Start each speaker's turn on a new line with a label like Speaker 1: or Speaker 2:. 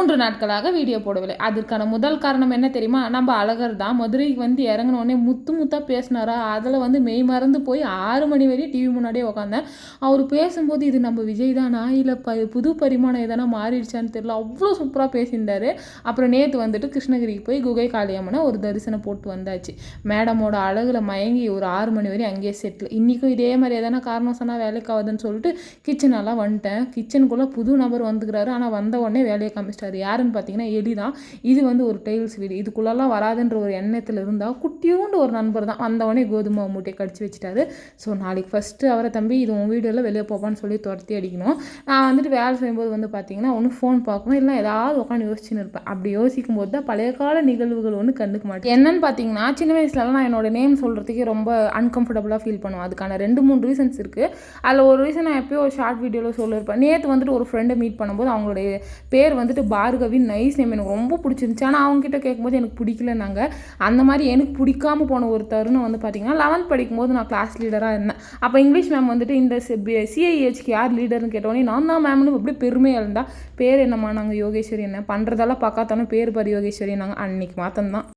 Speaker 1: 3 நாட்களாக வீடியோ போடவில்லை. அதற்கான முதல் காரணம் என்ன தெரியுமா? நம்ம அழகர் தான். மதுரைக்கு வந்து இறங்குனோடனே முத்து முத்தா பேசினாரா, அதில் வந்து மெய் மறந்து போய் 6 மணி வரையும் டிவி முன்னாடியே உட்காந்தேன். அவர் பேசும்போது இது நம்ம விஜய் தானா இல்லை புது பரிமாணம் எதனா மாறிடுச்சான்னு தெரியல, அவ்வளோ சூப்பராக பேசியிருந்தாரு. அப்புறம் நேற்று வந்துட்டு கிருஷ்ணகிரிக்கு போய் குகை காளியம்மனை ஒரு தரிசனம் போட்டு வந்தாச்சு. மேடமோட அழகில் மயங்கி ஒரு 6 மணி வரையும் அங்கேயே செட்டில். இன்றைக்கும் இதே மாதிரி எதனா காரணம் சொன்னால் வேலைக்கு ஆகுதுன்னு சொல்லிட்டு கிச்சனெல்லாம் வந்துட்டேன். கிச்சனுக்குள்ளே புது நபர் வந்துக்கிறாரு. ஆனால் வந்த உடனே வேலையை காமிச்சிட்டாரு. யாருன்னு பார்த்தீங்கன்னா எலி தான். இது வந்து ஒரு டைல்ஸ் வீடு, இதுக்குள்ளெல்லாம் வராதுன்ற ஒரு எண்ணத்தில் இருந்தால் குட்டியோண்டு ஒரு நண்பர் தான் வந்தவொடனே கோதுமை மூட்டையை கடிச்சு வச்சுட்டாரு. ஸோ நாளைக்கு ஃபஸ்ட்டு அவரை தம்பி இது உன் வீடியோவில் வெளியே போப்பான்னு சொல்லி துரத்தி அடிக்கணும். நான் வந்துட்டு வேலை செய்யும்போது வந்து பார்த்தீங்கன்னா ஒன்று ஃபோன் பார்க்கணும், இல்லை ஏதாவது உட்காந்து யோசிச்சுன்னு இருப்பேன். அப்படி யோசிக்கும் போது தான் பழைய கால நிகழ்வுகள் ஒன்று கண்டுக்க மாட்டேன். என்னன்னு பார்த்தீங்கன்னா சின்ன வயசுலலாம் நான் என்னோட நேம் சொல்கிறதுக்கே ரொம்ப அன்கம்ஃபர்டபுளாக ஃபீல் பண்ணுவேன். அதுக்கான 2-3 ரீசன்ஸ் இருக்குது. அதில் ஒரு ரீசன் நான் எப்போயோ ஒரு ஷார்ட் வீடியோவில் சொல்லியிருப்பேன். நேற்று வந்துட்டு ஒரு ஃப்ரெண்டை மீட் பண்ணும்போது அவங்களுடைய பேர் வந்துட்டு பார்கவி, நைஸ் நேம், எனக்கு ரொம்ப பிடிச்சிருந்துச்சு. ஆனால் அவங்ககிட்ட கேட்கும்போது எனக்கு பிடிக்கலன்னாங்க. அந்த மாதிரி எனக்கு பிடிக்காமல் போன ஒரு தருணம் வந்து பார்த்திங்கன்னா 11th படிக்கும்போது நான் கிளாஸ் லீடராக இருந்தேன். அப்போ இங்கிலீஷ் மேம் வந்துட்டு இந்த சிஐஹெச்க்கு யார் லீடர்னு கேட்டோன்னே நான் தான் மேம்னு அப்படியே பெருமையாக இருந்தால் பேர் என்னம்மா, நாங்கள் யோகேஸ்வரி, என்ன பண்ணுறதெல்லாம் பார்க்காத்தானே பேர் பாரு யோகேஸ்வரி நாங்கள் அன்னைக்கு மாத்தம் தான்.